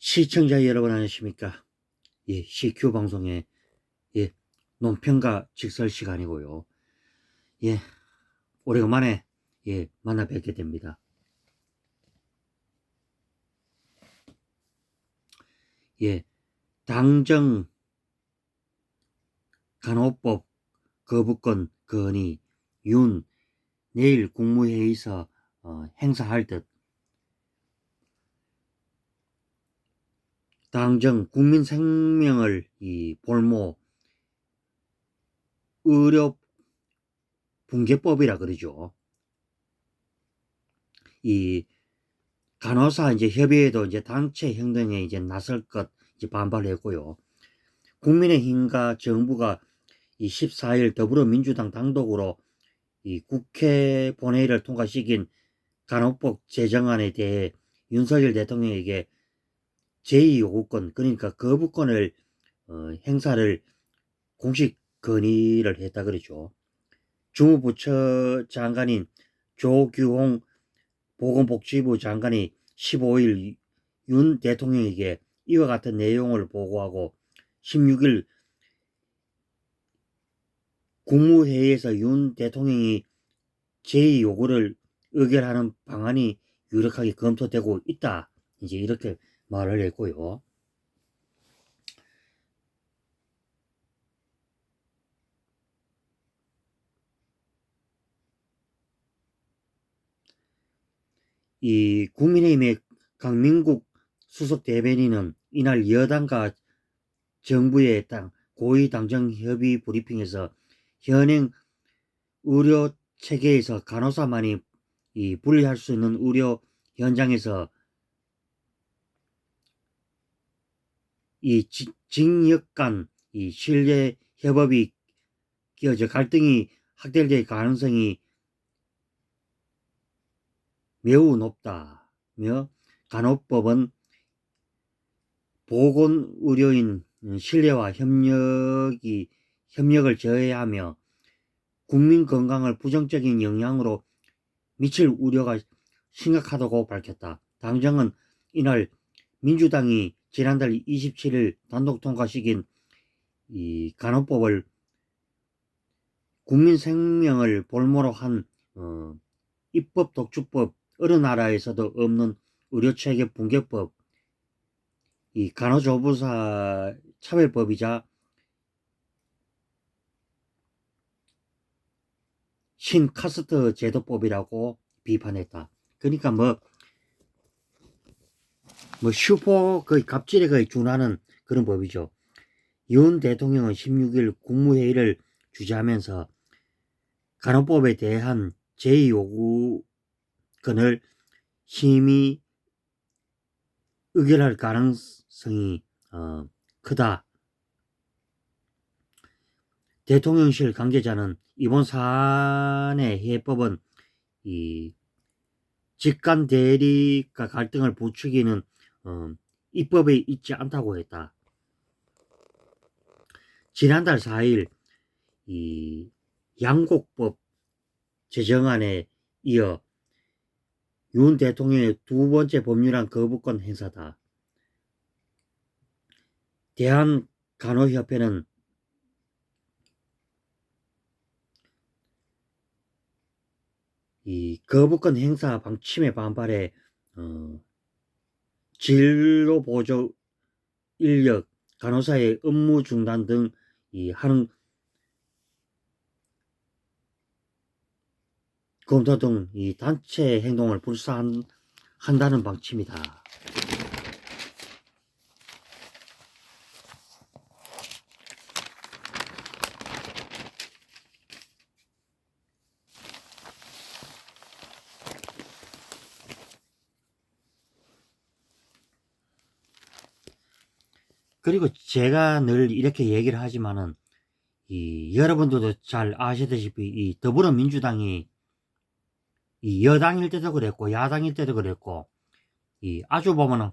시청자 여러분 안녕하십니까? 예, CQ 방송의 논평가 직설 시간이고요. 예, 오래간만에 만나 뵙게 됩니다. 예, 당정 간호법 거부권 건의 내일 국무회의에서 행사할 듯. 당정 국민 생명을 볼모 의료 붕괴법이라 그러죠. 이 간호사 협의회도 단체 행동에 나설 것 반발했고요. 국민의힘과 정부가 14일 더불어민주당 단독으로 국회 본회의를 통과시킨 간호법 제정안에 대해 윤석열 대통령에게 제2요구권, 그러니까 거부권을 행사를 공식 건의를 했다 그러죠. 주무부처 장관인 조규홍 보건복지부 장관이 15일 윤 대통령에게 이와 같은 내용을 보고하고 16일 국무회의에서 윤 대통령이 제2요구를 의결하는 방안이 유력하게 검토되고 있다. 이렇게 말을 했고요. 이 국민의힘의 강민국 수석 대변인은 이날 여당과 정부의 고위 당정 협의 브리핑에서 현행 의료 체계에서 간호사만이 분리할 수 있는 의료 현장에서 징역 간 신뢰 협업이 끼어져 갈등이 확대될 가능성이 매우 높다며, 간호법은 보건의료인 신뢰와 협력을 저해하며 국민 건강을 부정적인 영향으로 미칠 우려가 심각하다고 밝혔다. 당정은 이날 민주당이 지난달 27일 단독 통과시킨 이 간호법을 국민 생명을 볼모로 한 입법 독주법, 어느 나라에서도 없는 의료체계 붕괴법, 간호조무사 차별법이자 신카스트 제도법이라고 비판했다. 그러니까 슈퍼 거의 갑질에 거의 준하는 그런 법이죠. 윤 대통령은 16일 국무회의를 주재하면서 간호법에 대한 제2요구권을 심의 의결할 가능성이 크다. 대통령실 관계자는 이번 사안의 해법은 직간 대립과 갈등을 부추기는 입법에 있지 않다고 했다. 지난달 4일 양곡법 제정안에 이어 윤 대통령의 두 번째 법률안 거부권 행사다. 대한간호협회는 거부권 행사 방침에 반발해 진료보조 인력, 간호사의 업무 중단 등 하는 검토 등 단체 행동을 불사한다는 방침이다. 그리고 제가 늘 이렇게 얘기를 하지만은 여러분들도 잘 아시다시피 더불어민주당이 여당일 때도 그랬고 야당일 때도 그랬고 아주 보면은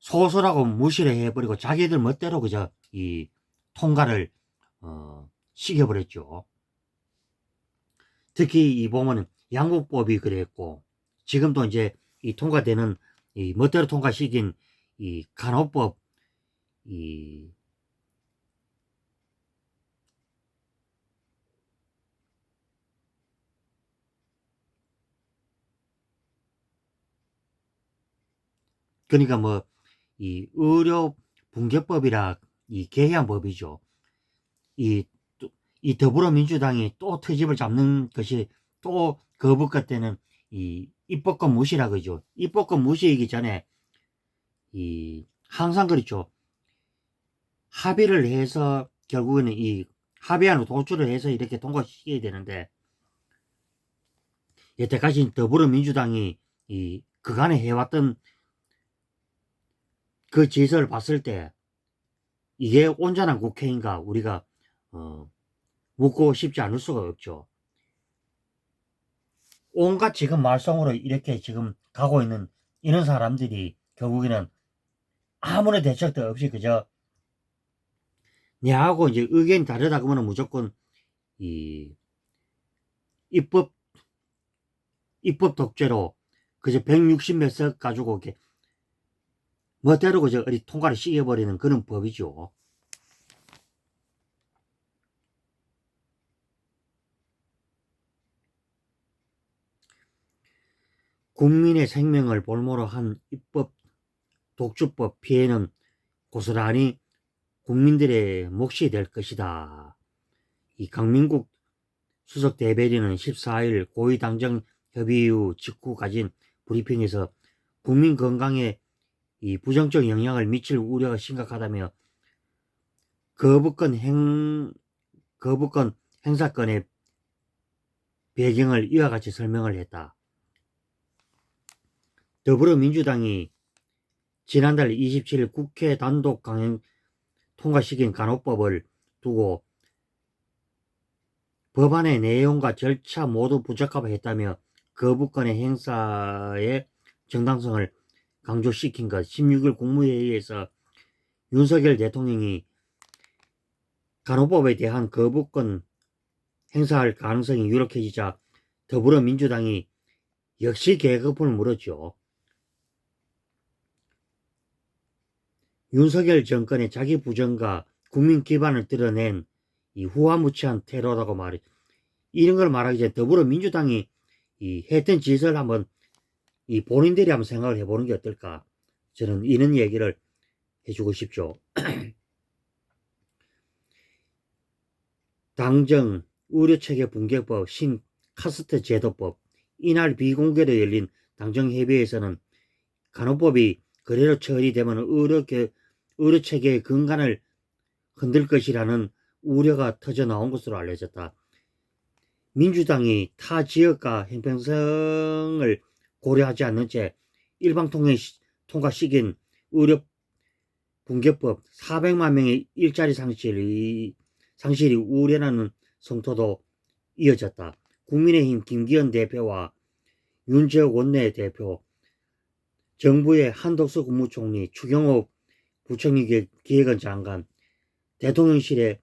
소수라고 무시를 해버리고 자기들 멋대로 그저 통과를 시켜버렸죠. 특히 보면은 양국법이 그랬고 지금도 통과되는 이 멋대로 통과시킨 이 간호법 이 그러니까 뭐 이 의료 분계법이라 이 개혁한 법이죠. 이, 이 더불어민주당이 또 트집을 잡는 것이 또 거부권 때는 이 입법권 무시라 그러죠. 입법권 무시이기 전에 이 항상 그렇죠. 합의를 해서 결국에는 이 합의안을 도출을 해서 이렇게 통과시켜야 되는데 여태까지 더불어민주당이 이 그간에 해왔던 그 질서를 봤을 때 이게 온전한 국회인가 우리가 묻고 싶지 않을 수가 없죠. 온갖 지금 말썽으로 이렇게 지금 가고 있는 이런 사람들이 결국에는 아무런 대책도 없이 그저 내하고 이제 의견이 다르다 그러면 무조건 이 입법 독재로 그저 160 몇 석 가지고 이렇게 멋대로 그저 어디 통과를 시켜버리는 그런 법이죠. 국민의 생명을 볼모로 한 입법 독주법 피해는 고스란히 국민들의 몫이 될 것이다. 이 강민국 수석 대변인은 14일 고위당정협의 이후 직후 가진 브리핑에서 국민 건강에 이 부정적 영향을 미칠 우려가 심각하다며 거부권 행사권의 배경을 이와 같이 설명을 했다. 더불어민주당이 지난달 27일 국회 단독 강행 통과시킨 간호법을 두고 법안의 내용과 절차 모두 부적합했다며 거부권의 행사의 정당성을 강조시킨 것. 16일 국무회의에서 윤석열 대통령이 간호법에 대한 거부권 행사할 가능성이 유력해지자 더불어민주당이 역시 계급을 물었죠. 윤석열 정권의 자기 부정과 국민 기반을 드러낸 이 후화무치한 테러라고 말해. 이런 걸 말하기 전에 더불어민주당이 이 했던 짓을 한번 이 본인들이 한번 생각을 해보는 게 어떨까. 저는 이런 얘기를 해주고 싶죠. 당정 의료체계 붕괴법 신카스트 제도법 이날 비공개로 열린 당정협의회에서는 간호법이 그대로 처리되면 의료체계의 근간을 흔들 것이라는 우려가 터져 나온 것으로 알려졌다. 민주당이 타 지역과 형평성을 고려하지 않는 채 일방통행 통과시킨 의료 붕괴법 400만 명의 일자리 상실이 우려나는 성토도 이어졌다. 국민의힘 김기현 대표와 윤재욱 원내대표, 정부의 한덕수 국무총리, 추경호 부총리 기획원 장관, 대통령실의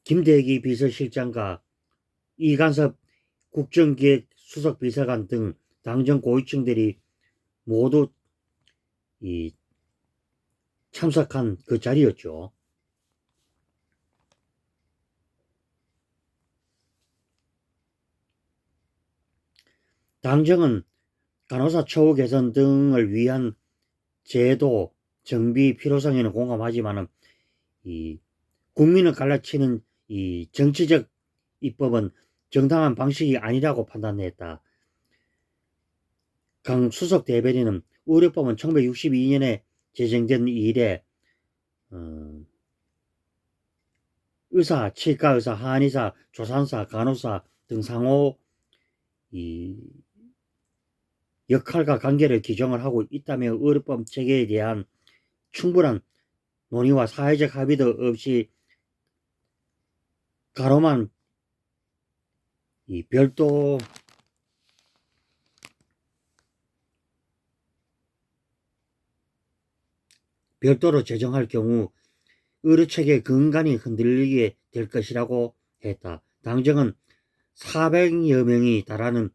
김대기 비서실장과 이간섭 국정기획 수석비서관 등 당정 고위층들이 모두 참석한 그 자리였죠. 당정은 간호사 처우 개선 등을 위한 제도 정비 필요성에는 공감하지만 국민을 갈라치는 이 정치적 입법은 정당한 방식이 아니라고 판단했다. 강 수석 대변인은 의료법은 1962년에 제정된 이래 의사, 치과의사, 한의사, 조산사, 간호사 등 상호 역할과 관계를 규정을 하고 있다며 의료법 체계에 대한 충분한 논의와 사회적 합의도 없이 가로만 별도로 제정할 경우 의료체계의 근간이 흔들리게 될 것이라고 했다. 당정은 400여 명이 달하는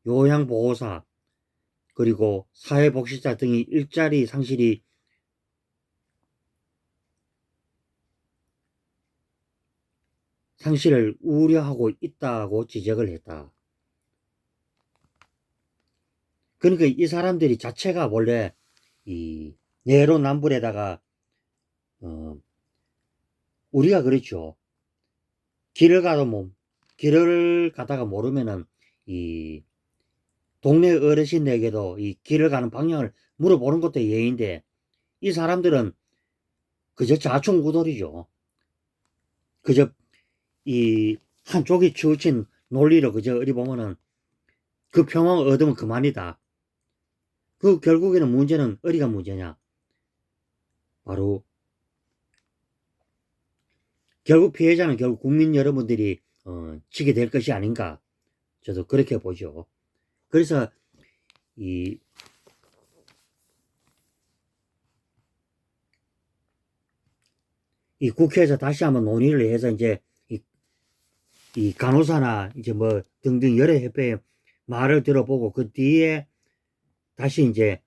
요양보호사 그리고 사회복지자 등이 일자리 상실이 상실을 우려하고 있다고 지적을 했다. 그러니까 이 사람들이 자체가 원래 이 내로남불에다가 우리가 그랬죠. 길을 가다가 모르면은 이 동네 어르신에게도 이 길을 가는 방향을 물어보는 것도 예인데, 이 사람들은 그저 좌충우돌이죠. 그저 이 한쪽이 치우친 논리로 그저 어디 보면은 그 평화 얻으면 그만이다. 그 결국에는 문제는 어디가 문제냐? 바로 결국 피해자는 결국 국민 여러분들이 지게 될 것이 아닌가, 저도 그렇게 보죠. 그래서 이 국회에서 다시 한번 논의를 해서 이제 이 간호사나 이제 뭐 등등 여러 협회의 말을 들어보고 그 뒤에 다시 이제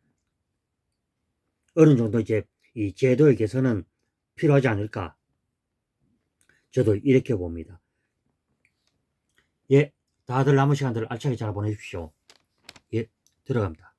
어느 정도 이제 이 제도의 개선은 필요하지 않을까, 저도 이렇게 봅니다. 예, 다들 남은 시간들 알차게 잘 보내십시오. 예, 들어갑니다.